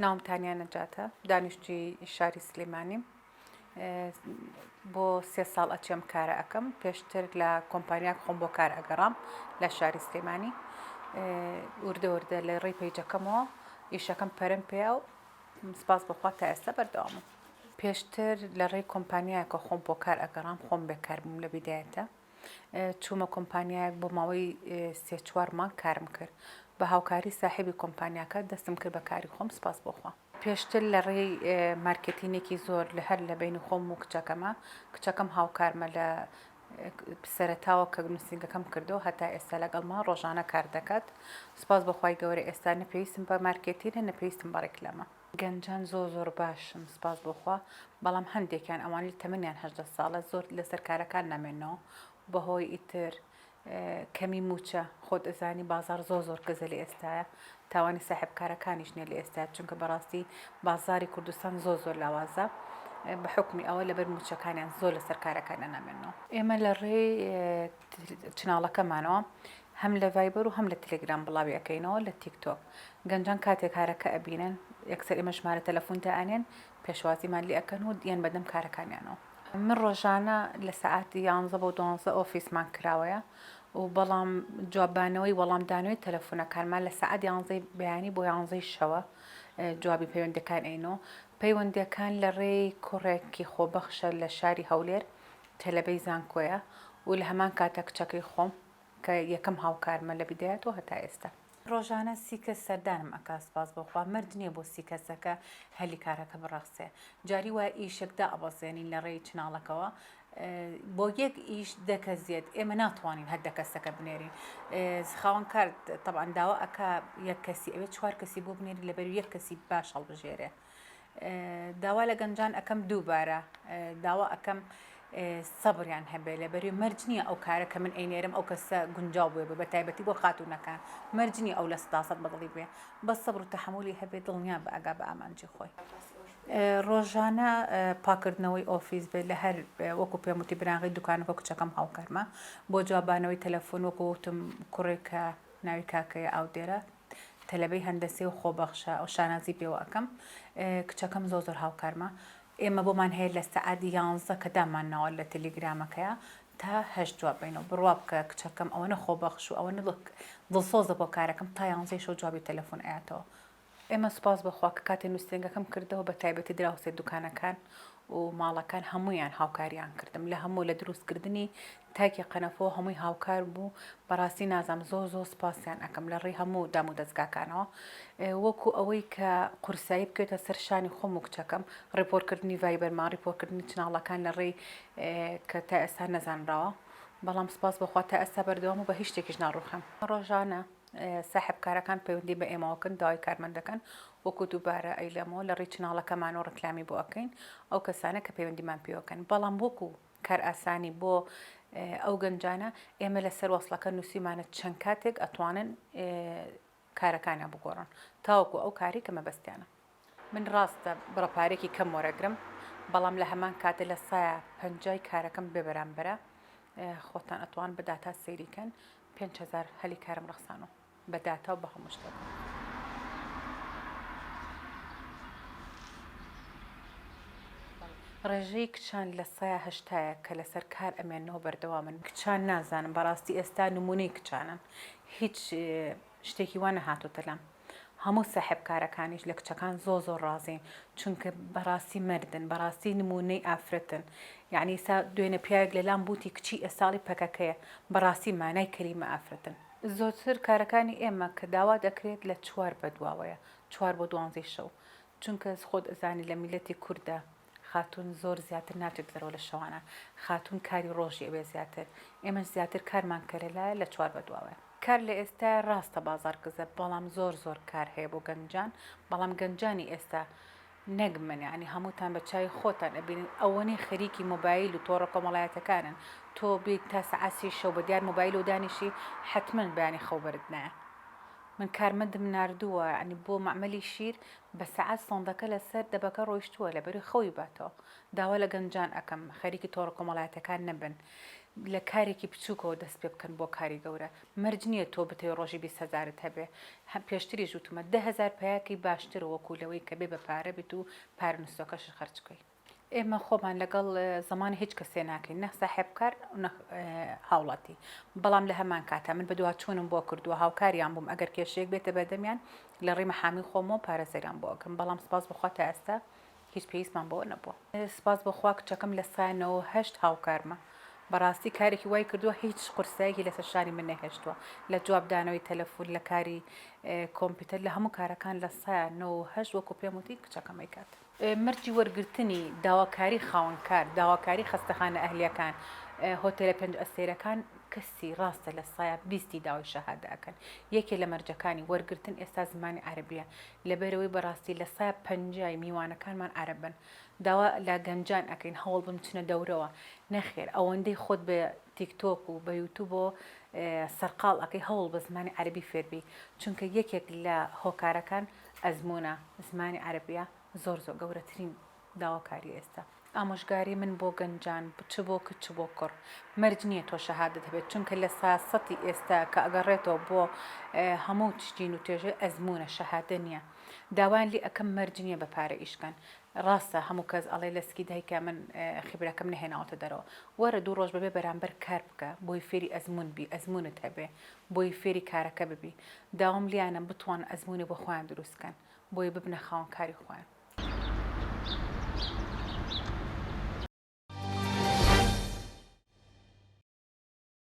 ناوم تانیا نەجاتە دانیشتووی شاری سلێمانی بۆ 3 ساڵ ئەچێم کارە ئەەکەم پێشتر لە کۆمپانیاک خۆم بۆ کار ئەگەڕام لە شاری سلێمانی وردە لە ڕێی پەیجەکەمەوە ئیشەکەم پەرم پێیا و سپاس بخوا تا ئێستا بەردەوامم پێشتر لە ڕێی کۆمپانیایەکە خۆم بۆ کار ئەگەڕام خۆم بێکار بووم لە بیدایەتە چوومە کۆمپانیایەک بۆ ماوەی 3-4 مانگ کارم کرد بە هاوکاری ساحێبی کۆمپانیاکە دەستم کرد بە کاری خۆم سپاس بخوا پێشتر لە ڕێی مارکتینێکی زۆر لە هەر لە بینی خۆم و کچەکەم هاوکارمە لە سەرەتاوە کە نووسنگەکەم کردو هەتا ئێستا لەگەڵما ڕۆژانە کار دەکات سپاس بەخوای گەورە ئێستا نەپێویستم بە مارکتینە نەپێویستم بە ڕێکلامە گەنجان زۆر باشم سپاس بخوا بەڵام هەندێکیان ئەوانی تەمەنیان 18 ساڵە زۆر لەسەر کارەکان نامێنەوە بەهۆی ئیتر کەمی موچە خۆت ئەزانی بازار زۆر گەزە لە ئێستاە تاوانی ساحب کارەکانیش نیە لە ئێستا چونکە بەڕاستی بازاری کوردستان زۆر لاوازە بە حکمی ئەوە لەبەر موچەکانیان زۆر لەسەر کارەکانە نامێنەوە ئێمە لە ڕێی چناڵەکەمانەوە هەم لە ڤایبەر و هەم لە تەلەگرام بڵاوی ئەەکەینەوە لە تیکتۆک گەنجان کاتێک کارەکە ئەبینن یەکسەر ئێمە ژمارە تەلەفۆنتە ئەنێن پێشوازیمان لێ ئەەکەن و دیان بەدەم کارەکانیانەوە من ڕۆژانە لە سەعاتی 11 بۆ 12 ئۆفیسمان کراوەیە و بەڵام جوابانەوەی وەڵامدانەوەی تەلەفۆنەکانمان لە سەعات 11 بەیانی بۆ 11 شەوە جوابی پەیوەندەکان ئەینەوە پەیوەندەکان لە ڕێی کوڕێکی خۆبەخشە لە شاری هەولێر تەلەبەی زانکۆیە و لە هەمان کاتە کچەکەی خۆم کە یەکەم هاوکارمە لە بیدایەتەوە هەتا ئێستا ڕۆژانە 30 کەس سەردانم ئەکا سپاس بخوا مرد نییە بۆ 30 کەسەکە هەلی کارەکە بڕەخسێ جاری وای ئیشێکدا ئەبەزێنین لە ڕێی چناڵەکەەوە بۆ یەک ئیش دەکەزیێت ئێمە ناتوانین هەر دەکەسەکە بنێرین خاوەن کار طبعاً داوا ئەکا یەک کەسی ئەوێت 4 کەسی بۆ بنێری لەبەر یەک کەسی باش هەڵبژێرێ داوا لە گەنجان ئەەکەم دووبارە داوا ئەەکەم سەبریان هەبێ لە بەری مەرج نییە ئەو کارە کە من ئەینێرم ئەو کەسە گونجاو بێ بە تایبەتی بۆ خاتوونەکان مەرجنی ئەو لە 100 بەدڵی بێ بە سەبر و تەحملی هەبێت دڵنیا بە ئەگا بە ئامانجی خۆی ڕۆژانە پاکردنەوەی ئۆفیس بێت لە هەر وەکو پێم وتی برانغی دوکانەکە کچەکەم هاوکارمە بۆ جوابانەوەی تەلەفۆن وەکوتم کوڕێکە ناوی کاکەیە ئاو دێرە تەلەبەی هەندەسی و خۆبەخشە ئەو شانازی پێوە ئەەکەم کچەکەم زۆر هاوکارمە ئێمە بۆمان هەیە لە سەعاتی 11 کە دامانناوە لە تەلەگرامەکەیە تا 8 جواب بینەوە بڕوا بکە کچەکەم ئەوەنە خۆبەخش و ئەوەنە دڵسۆزە بۆ کارەکەم تا 11 شەو جوابی تەلەفۆن ئاەتەوە ئێمە سپاس بخوا کە کاتێ نووسنگەکەم کردەوە بە تایبەتی دراوسێت دوکانەکان و ماڵەکان هەمویان هاوکاریان کردم لە هەموو لە دروستکردنی تاکی قەنەفەوە هەمووی هاوکار بوو بەڕاستی نازام زۆر سپاسیان ئەەکەم لە ڕێی هەموو دام و دەستگاکانەوە وەکو ئەوەی کە قورسایی بکەوێتە سەر شانی خۆم و کچەکەم ڕێپۆرتکردنی ڤایبەرمان ڕێپۆرتکردنی چناڵەکان لە ڕێی کە تا ئێستا نەزانراوە بەڵام سپاس بخوا تا ئێستا بەردەوام و بە هیچ شتێکیش ناڕوخەم ڕۆژانە ساحب کارەکان پەیوەندی بە ئێمەوەکەن داوای کارمەندەکەن وەکو دووبارە ئەیلەمەوە لە ڕێی چناڵەکەمان و ڕکلامی بۆ ئەەکەین ئەو کەسانە کە پەیوەندیمان پێوەکەن بەڵام وەکو کار ئاسانی بۆ ئەو گەنجانە ئێمە لەسەر وەسڵەکە نووسیمانە چەند کاتێک ئەتوانن کارەکانیان بگۆڕن تاوەکو ئەو کاری کە مەبەستیانە من ڕاستە بڕەپارێکی کەم وەرەگرم بەڵام لە هەمان کاتە لە سایە پەنجای کارەکەم بێبەرامبەرە خۆتان ئەتوان بەداتا سەیریکەن 5,000 هەلی کارم ڕخسانەوە بەداتا و بە هەموو شتێک ڕێژەی کچان لە سایە هەشتایە کە لەسەر کار ئەمێنەوە بەردەوا من کچان نازانم بەڕاستی ئێستا نمونەی کچانن هیچ شتێکی وانە هاتوتەلام هەموو ساحب کارەکانیش لە کچەکان زۆر ڕازین چونکە بەڕاستی مردن بەڕاستی نمونەی ئافرەتن یعنی ئێستا دوێنە پیاوێک لەلام بوتی کچی ئێساڵی پەکەکەیە بەڕاستی مانای کەلیمە ئافرەتن زۆرتر کارەکانی ئێمە کە داوا دەکرێت لە 4 بەدواوەیە 4 بۆ 12 شەو چونکە خۆت ئەزانی لە میلەتی کووردە خاتون زۆر زیاتر ناچێت دەرەوە لە شەوانە خاتون کاری ڕۆژی ئەوێ زیاتر ئێمە زیاتر کارمان کەرەلایە لە 4 بەدواوەیە کار لە ئێستا ڕاستە بازار گزە بەڵام زۆر کار هەیە بۆ گەنجان بەڵام گەنجانی ئێستا نەگمن ینی هەمووتان بە چای خۆتان ئەبینن ئەوەنەی خەریکی مۆبایل و تۆڕە کۆمەڵایەتەکانن تۆ بیت تا سەعاتی شەو بە دیار مۆبایل و دانیشی حتمما بەیانی خەوبەرت نایە من کارمەندم ناردووە ینی بۆ معمەلی شیر بە سەعات سۆندەکە لەسەر دەبەکە ڕۆیشتووە لەبەری خەوی باتەوە داوا لە گەنجان ئەەکەم خەریکی تۆڕە کۆمەڵایەتەکان نەبن لە کارێکی بچووکەوە دەست پێ بکەن بۆ کاری گەورە مەرج نییە تۆ بتەوێ ڕۆژی 20,000 هەبێ پێشتری ژوتمە 10,000 پیاکی باشتر وەکوولەوەی کە بێ بە پارە بێت و پارنووسەکەش خەرچکەی ئێمە خۆمان لەگەڵ زمانی هیچ کەسێ ناکەین نە ساحێبکار هاوڵاتی بەڵام لە هەمان کاتە من بەدوا چوونم بۆ کردووە هاوکاریان بووم ئەگەر کێشەیەک بێتە بەدەمیان لە ڕێمە حامی خۆمەوە پارێزەریان بۆ ئەکەم بەڵام سپاس بخوا تا ئێستا هیچ پێویستمان بۆ نەبووە سپاس بەخوا کچەکەم لە سایەنەوە 8 هاوکارمە بەڕاستی کارێکی وای کردووە هیچ قورسایەکی لەسەر شاری من نەهێشتووە لە جوابدانەوەی تەلەفۆن لە کاری کۆمپیوتەر لە هەموو کارەکان لە سایەنەوە هەشت وەکو پێم وتی کچەکەمەی کات مەرجی وەرگرتنی داواکاری خاوەنکار داواکاری خەستەخانە ئەهلیەکان هۆتێلە پێنج ئەستێرەکان کەسی ڕاستە لە سایە بیستی داوای شەهادەکەن یەکێ لە مەرجەکانی وەرگرتن ئێستا زمانی عەربیە لەبەرەوەی بەڕاستی لە سایە پەنجای میوانەکانمان عەربن داوا لە گەنجان ئەەکەین هەوڵ بمچنە دەورەوە نەخێر ئەوەندەی خۆت بە تیکتۆک و بە یوتوب بۆ سەرقاڵ ئەەکەی هەوڵ بە زمانی عەربی فێربی چونکە یەکێک لە هۆکارەکان ئەزمونە زمانی عەربیە زۆر گەورەترین داواکاری ئێستا ئامۆژگاری من بۆ گەنجان چ بۆ کچ بۆ کوڕ مەرج نییە تۆ شەهادەت هەبێت چونکە لە ساسەتی ئێستا کە ئەگەڕێتەوە بۆ هەموو تشتین و توێژێ ئەزمونە شەهادە نییە داوان لی ئەەکەم مەرج نییە بە پارە ئیشکەن ڕاستە هەموو کەس ئەڵێ لەسکی دایکە من خبرەکەم نهێناوەتە دەرەوە وەرە دوو ڕۆژ بەبێ بەرامبەر کار بکە بۆی فێری ئەزمون بی ئەزمونت هەبێ بۆی فێری کارەکە ببی داوام لیانە بتوان ئەزمونی بۆ خۆیان دروستکەن بۆی ببنە خاوەنکاری خۆیان